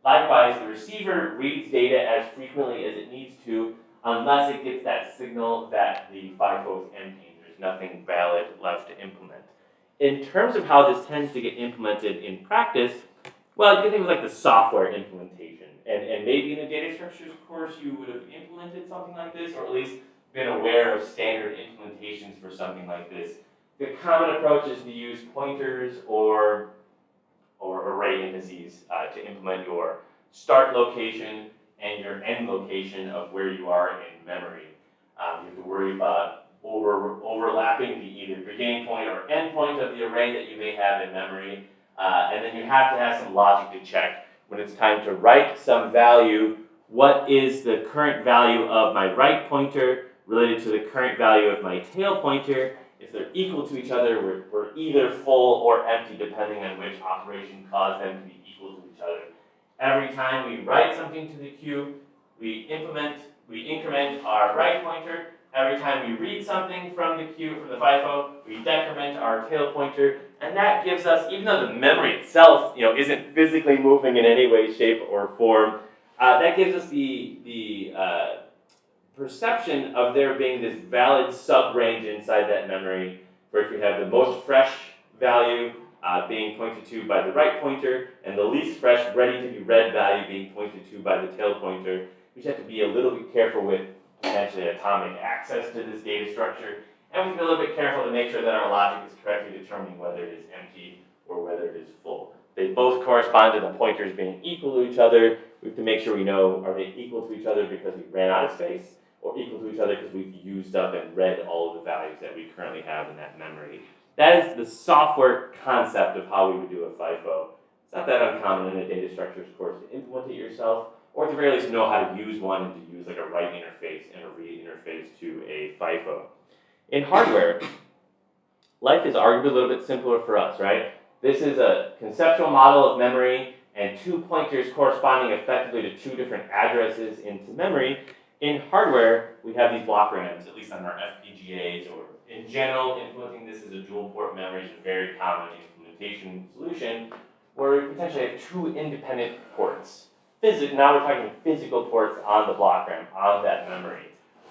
Likewise, the receiver reads data as frequently as it needs to unless it gets that signal that the FIFO is empty and there's nothing valid left to implement. In terms of how this tends to get implemented in practice, well, you can think of like the software implementation. And maybe in a data structures course you would have implemented something like this, or at least been aware of standard implementations for something like this. The common approach is to use pointers or array indices to implement your start location and your end location of where you are in memory. You have to worry about overlapping the either beginning point or end point of the array that you may have in memory. And then you have to have some logic to check when it's time to write some value. What is the current value of my right pointer related to the current value of my tail pointer? If they're equal to each other, we're either full or empty depending on which operation caused them to be equal to each other. Every time we write something to the queue, we increment our right pointer. Every time we read something from the queue, from the FIFO, we decrement our tail pointer. And that gives us, even though the memory itself, isn't physically moving in any way, shape, or form, that gives us the perception of there being this valid sub-range inside that memory, where if we have the most fresh value being pointed to by the right pointer, and the least fresh, ready to be read value being pointed to by the tail pointer, we just have to be a little bit careful with potentially atomic access to this data structure, and we have to be a little bit careful to make sure that our logic is correctly determining whether it is empty or whether it is full. They both correspond to the pointers being equal to each other. We have to make sure we know, are they equal to each other because we ran out of space, or equal to each other because we've used up and read all of the values that we currently have in that memory. That is the software concept of how we would do a FIFO. It's not that uncommon in a data structures course to implement it yourself, or at the very least know how to use one and to use like a write interface and a read interface to a FIFO. In hardware, life is arguably a little bit simpler for us, right? This is a conceptual model of memory and 2 pointers corresponding effectively to 2 different addresses into memory. In hardware, we have these block RAMs, at least on our FPGAs, or in general, implementing this as a dual port memory is a very common implementation solution, where we potentially have 2 independent ports. now we're talking physical ports on the block RAM, on that memory.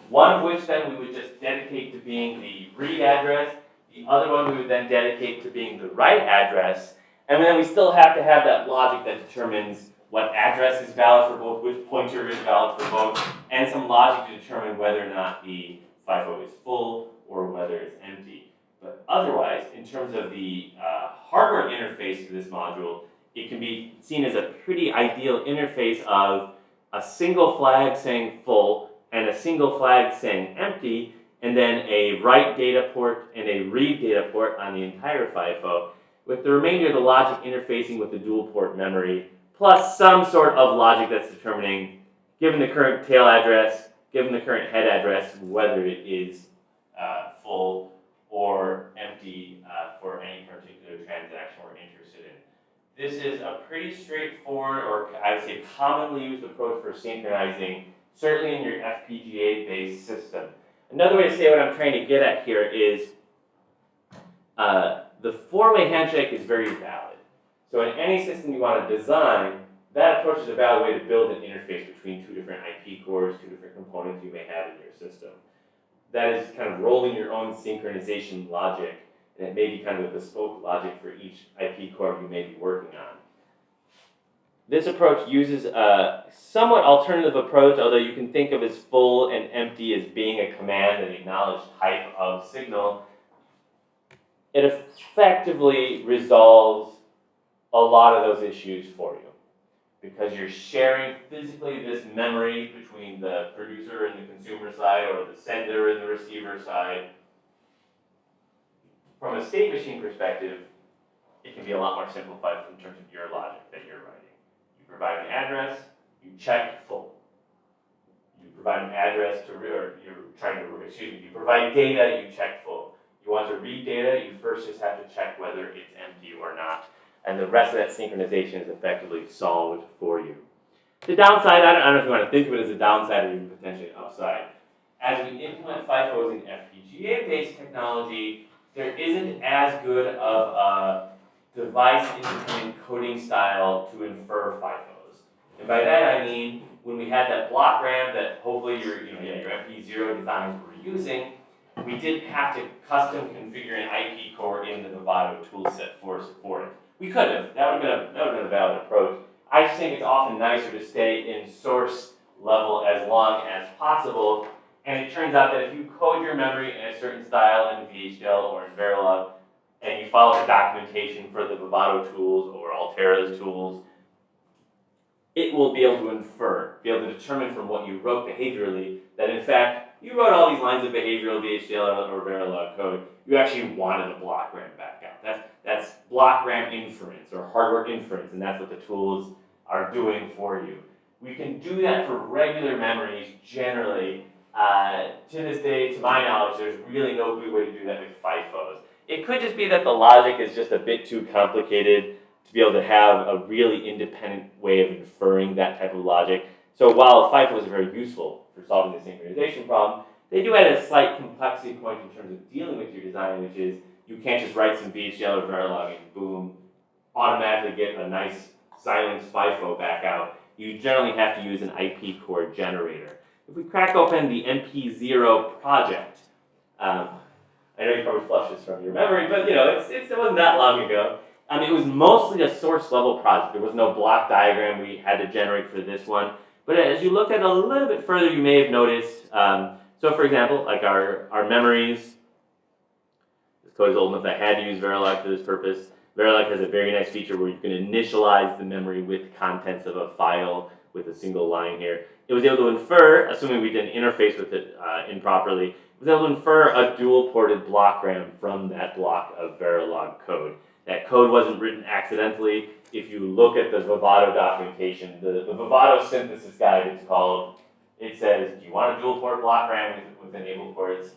One of which then we would just dedicate to being the read address, the other one we would then dedicate to being the write address, and then we still have to have that logic that determines what address is valid for both, which pointer is valid for both, and some logic to determine whether or not the FIFO is full or whether it's empty. But otherwise, in terms of the hardware interface to this module, it can be seen as a pretty ideal interface of a single flag saying full and a single flag saying empty, and then a write data port and a read data port on the entire FIFO, with the remainder of the logic interfacing with the dual port memory, plus some sort of logic that's determining, given the current tail address, given the current head address, whether it is full or empty for any particular transaction we're interested in. This is a pretty straightforward, or I would say commonly used approach for synchronizing, certainly in your FPGA-based system. Another way to say what I'm trying to get at here is the four-way handshake is very valid. So in any system you want to design, that approach is a valid way to build an interface between two different IP cores, two different components you may have in your system. That is kind of rolling your own synchronization logic, and it may be kind of a bespoke logic for each IP core you may be working on. This approach uses a somewhat alternative approach, although you can think of as full and empty as being a command and acknowledged type of signal. It effectively resolves a lot of those issues for you, because you're sharing physically this memory between the producer and the consumer side, or the sender and the receiver side. From a state machine perspective, it can be a lot more simplified in terms of your logic that you're writing. You provide an address, you check full. You provide an address you provide data, you check full. You want to read data, you first just have to check whether it's empty or not. And the rest of that synchronization is effectively solved for you. The downside, I don't know if you want to think of it as a downside or even potentially an upside. As we implement FIFOs in FPGA-based technology, there isn't as good of a device-independent coding style to infer FIFOs. And by that I mean, when we had that block RAM that hopefully your MP0 designs were using, we didn't have to custom configure an IP core in the Vivado toolset for it. We could have. That would have been a valid approach. I just think it's often nicer to stay in source level as long as possible. And it turns out that if you code your memory in a certain style in VHDL or in Verilog, and you follow the documentation for the Vivado tools or Altera's tools, it will be able to infer, be able to determine from what you wrote behaviorally that in fact, you wrote all these lines of behavioral VHDL or Verilog code, you actually wanted a block RAM backup. That's block RAM inference or hardware inference, and that's what the tools are doing for you. We can do that for regular memories generally. To this day, to my knowledge, there's really no good way to do that with FIFOs. It could just be that the logic is just a bit too complicated to be able to have a really independent way of inferring that type of logic. So while FIFOs are very useful for solving the synchronization problem, they do add a slight complexity point in terms of dealing with your design, which is you can't just write some VHDL or Verilog and boom, automatically get a nice silenced FIFO back out. You generally have to use an IP core generator. If we crack open the MP0 project, I know you probably flushed this from your memory, but it wasn't that long ago. It was mostly a source level project. There was no block diagram we had to generate for this one. But as you looked at it a little bit further, you may have noticed, so for example, like our memories, this code is old enough that I had to use Verilog for this purpose. Verilog has a very nice feature where you can initialize the memory with contents of a file with a single line here. It was able to infer, assuming we didn't interface with it improperly, it was able to infer a dual-ported block RAM from that block of Verilog code. That code wasn't written accidentally. If you look at the Vivado documentation, the Vivado synthesis guide, it's called, it says, do you want a dual-port block RAM with enabled ports?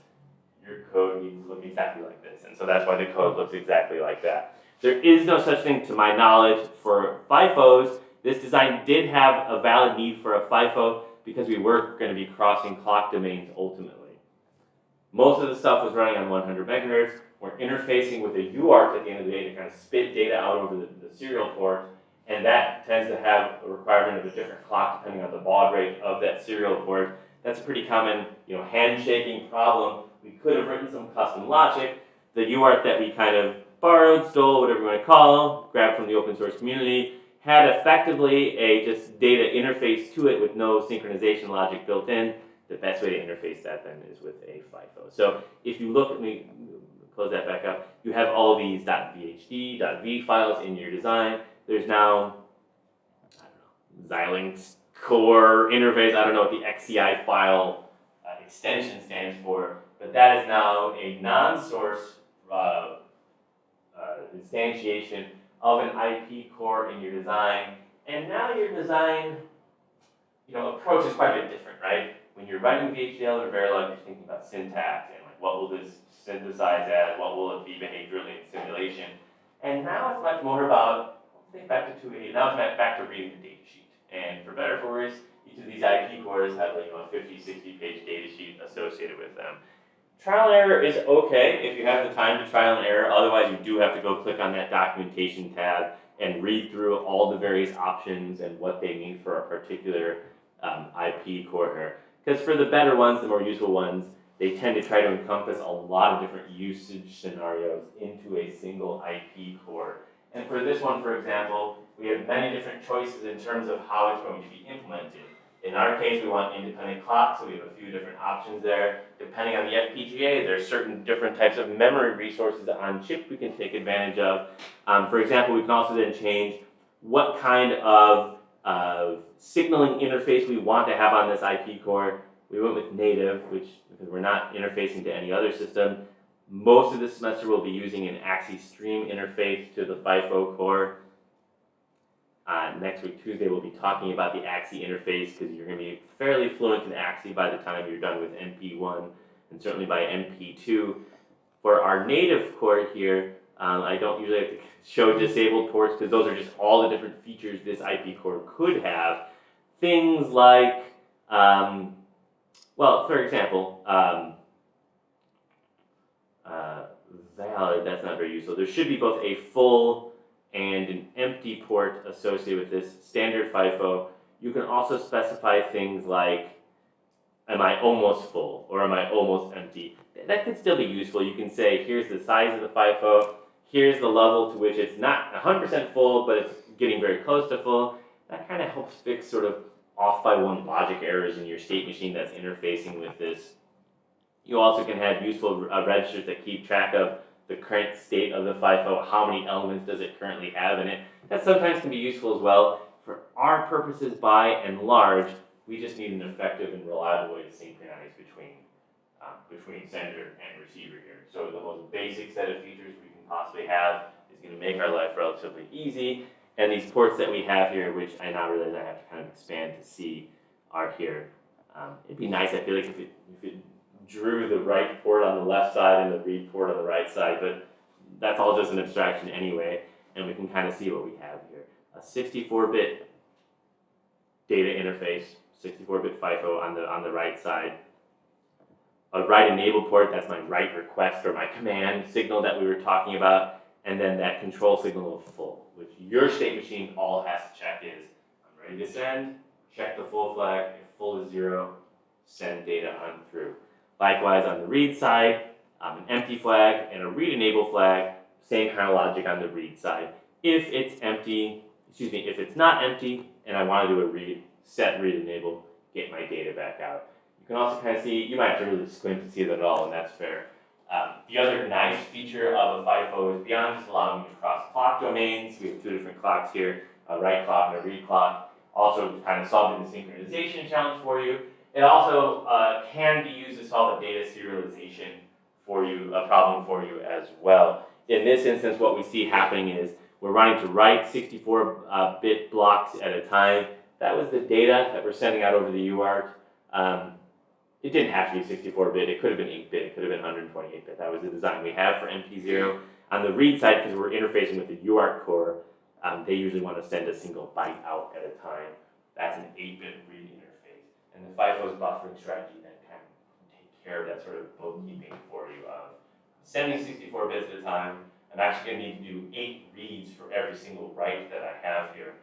Your code needs to look exactly like this. And so that's why the code looks exactly like that. There is no such thing, to my knowledge, for FIFOs. This design did have a valid need for a FIFO because we were going to be crossing clock domains ultimately. Most of the stuff was running on 100 megahertz. We're interfacing with a UART at the end of the day to kind of spit data out over the serial port. and that tends to have a requirement of a different clock depending on the baud rate of that serial port. That's a pretty common, handshaking problem. We could have written some custom logic. The UART that we kind of borrowed, stole, whatever you want to call, grabbed from the open source community, had effectively a just data interface to it with no synchronization logic built in. The best way to interface that then is with a FIFO. So if you look at me, close that back up, you have all these .vhd, .v files in your design. There's now, Xilinx core interface, I don't know what the XCI file extension stands for, but that is now a non-source instantiation of an IP core in your design. And now your design, approach is quite a bit different, right? When you're writing VHDL or Verilog, you're thinking about syntax and like what will this synthesize as, what will it be behaviorally in simulation. And now it's much more about, think back to 288, now it's back to reading the data sheet. And for better or for worse, each of these IP cores have like a 50, 60 page data sheet associated with them. Trial and error is okay if you have the time to trial and error, otherwise you do have to go click on that documentation tab and read through all the various options and what they mean for a particular IP core here. Because for the better ones, the more useful ones, they tend to try to encompass a lot of different usage scenarios into a single IP core. And for this one, for example, we have many different choices in terms of how it's going to be implemented. In our case, we want independent clocks, so we have a few different options there. Depending on the FPGA, there are certain different types of memory resources on chip we can take advantage of. For example, we can also then change what kind of signaling interface we want to have on this IP core. We went with native, which, because we're not interfacing to any other system, most of this semester we'll be using an AXI stream interface to the FIFO core. Next week, Tuesday, we'll be talking about the AXI interface because you're going to be fairly fluent in AXI by the time you're done with NP1 and certainly by NP2. For our native core here, I don't usually have to show disabled ports because those are just all the different features this IP core could have. Things like, for example, valid, that's not very useful. There should be both a full and an empty port associated with this standard FIFO. You can also specify things like, am I almost full or am I almost empty? That could still be useful. You can say, here's the size of the FIFO, here's the level to which it's not 100% full, but it's getting very close to full. That kind of helps fix sort of off by one logic errors in your state machine that's interfacing with this. You also can have useful registers that keep track of the current state of the FIFO, how many elements does it currently have in it. That sometimes can be useful as well. For our purposes, by and large, we just need an effective and reliable way to synchronize between sender and receiver here. So the most basic set of features we can possibly have is going to make our life relatively easy. And these ports that we have here, which I now realize I have to kind of expand to see, are here. It'd be nice, I feel like, if it drew the right port on the left side and the read port on the right side, but that's all just an abstraction anyway, and we can kind of see what we have here. A 64-bit data interface, 64-bit FIFO on the right side. A write enable port, that's my write request or my command signal that we were talking about, and then that control signal of full, which your state machine all has to check is, I'm ready to send, check the full flag, if full is 0, send data on through. Likewise, on the read side, an empty flag and a read enable flag, same kind of logic on the read side. If it's not empty and I want to do a read, set read enable, get my data back out. You can also kind of see, you might have to really squint to see that at all, and that's fair. The other nice feature of a FIFO is beyond just allowing you to cross clock domains. We have two different clocks here, a write clock and a read clock. Also kind of solving the synchronization challenge for you. It also can be used to solve a data serialization for you, a problem for you as well. In this instance, what we see happening is we're running to write 64-bit blocks at a time. That was the data that we're sending out over the UART. It didn't have to be 64-bit. It could have been 8-bit. It could have been 128-bit. That was the design we have for MP0. On the read side, because we're interfacing with the UART core, they usually want to send a single byte out at a time. That's an 8-bit read interface. And the FIFO's buffering strategy then kind of take care of that sort of bookkeeping for you of sending 64 bits at a time I'm actually gonna need to do 8 reads for every single write that I have here.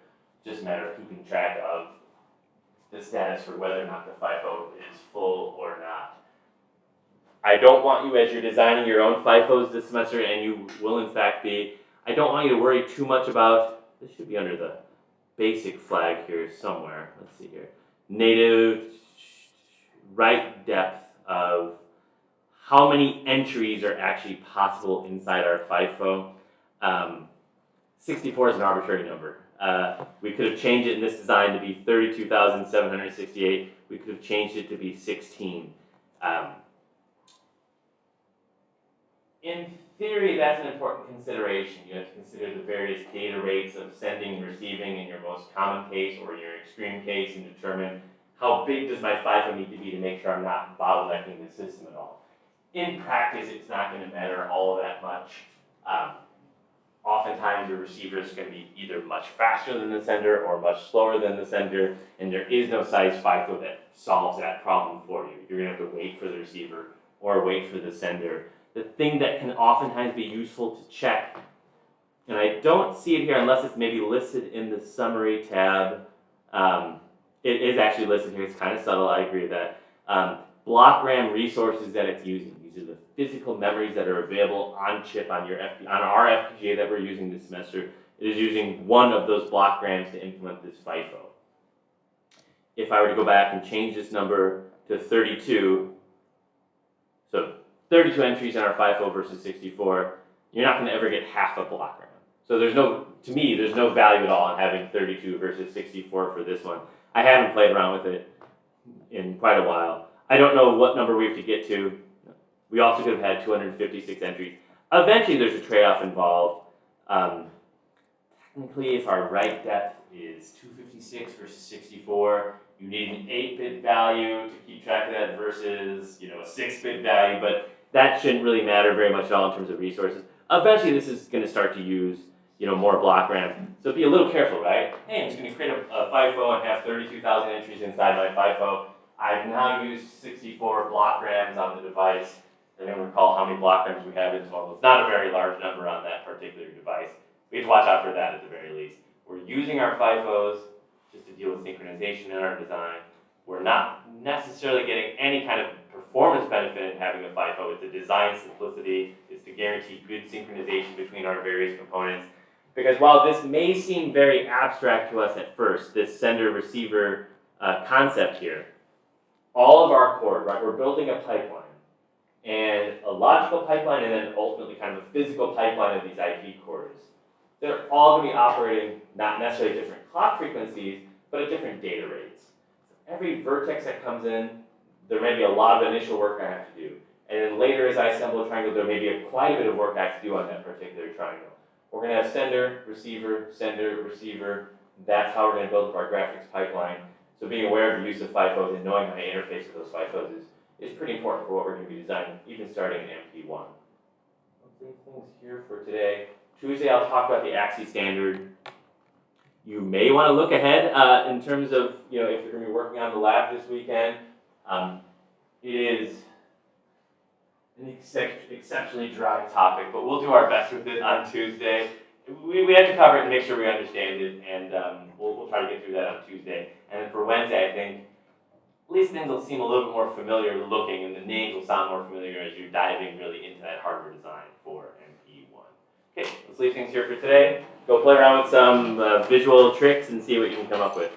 Just a matter of keeping track of the status for whether or not the FIFO is full or not. I don't want you, as you're designing your own FIFOs this semester, and you will in fact be, I don't want you to worry too much about, this should be under the basic flag here somewhere, let's see here. Native write depth of how many entries are actually possible inside our FIFO. 64 is an arbitrary number. We could have changed it in this design to be 32,768. We could have changed it to be 16. In theory, that's an important consideration. You have to consider the various data rates of sending and receiving in your most common case or your extreme case and determine how big does my FIFO need to be to make sure I'm not bottlenecking the system at all. In practice, it's not going to matter all that much. Oftentimes, your receiver is going to be either much faster than the sender or much slower than the sender, and there is no size FIFO that solves that problem for you. You're going to have to wait for the receiver or wait for the sender. The thing that can oftentimes be useful to check, and I don't see it here unless it's maybe listed in the summary tab. It is actually listed here. It's kind of subtle. I agree with that. Block RAM resources that it's using. These are the physical memories that are available on chip on your on our FPGA that we're using this semester. It is using one of those block RAMs to implement this FIFO. If I were to go back and change this number to 32, so 32 entries in our FIFO versus 64, you're not going to ever get half a block RAM. So there's no, to me, there's no value at all in having 32 versus 64 for this one. I haven't played around with it in quite a while. I don't know what number we have to get to. We also could have had 256 entries. Eventually there's a trade-off involved. Technically, if our write depth is 256 versus 64, you need an 8-bit value to keep track of that versus, a 6-bit value, but that shouldn't really matter very much at all in terms of resources. Eventually, this is going to start to use, more block RAM. So be a little careful, right? Hey, I'm just going to create a FIFO and have 32,000 entries inside my FIFO. I've now used 64 block RAMs on the device. I don't recall how many block RAMs we have in total. It's not a very large number on that particular device. We have to watch out for that at the very least. We're using our FIFOs just to deal with synchronization in our design. We're not necessarily getting any kind of performance benefit in having a FIFO. It's a design simplicity. It's to guarantee good synchronization between our various components. Because while this may seem very abstract to us at first, this sender-receiver concept here, all of our code, right, we're building a pipeline, and a logical pipeline, and then ultimately kind of a physical pipeline of these IP cores. They're all going to be operating not necessarily at different clock frequencies, but at different data rates. So every vertex that comes in, there may be a lot of initial work I have to do. And then later as I assemble a triangle, there may be quite a bit of work I have to do on that particular triangle. We're going to have sender, receiver. That's how we're going to build up our graphics pipeline. So being aware of the use of FIFOs and knowing how to interface with those FIFOs is pretty important for what we're going to be designing, even starting in MP1. Let's leave things here for today. Tuesday, I'll talk about the AXI standard. You may want to look ahead in terms of, if you're going to be working on the lab this weekend. It is an exceptionally dry topic, but we'll do our best with it on Tuesday. We have to cover it and make sure we understand it, and we'll try to get through that on Tuesday. And then for Wednesday, I think at least things will seem a little bit more familiar looking, and the names will sound more familiar as you're diving really into that hardware design for MP1. Okay, let's leave things here for today. Go play around with some visual tricks and see what you can come up with.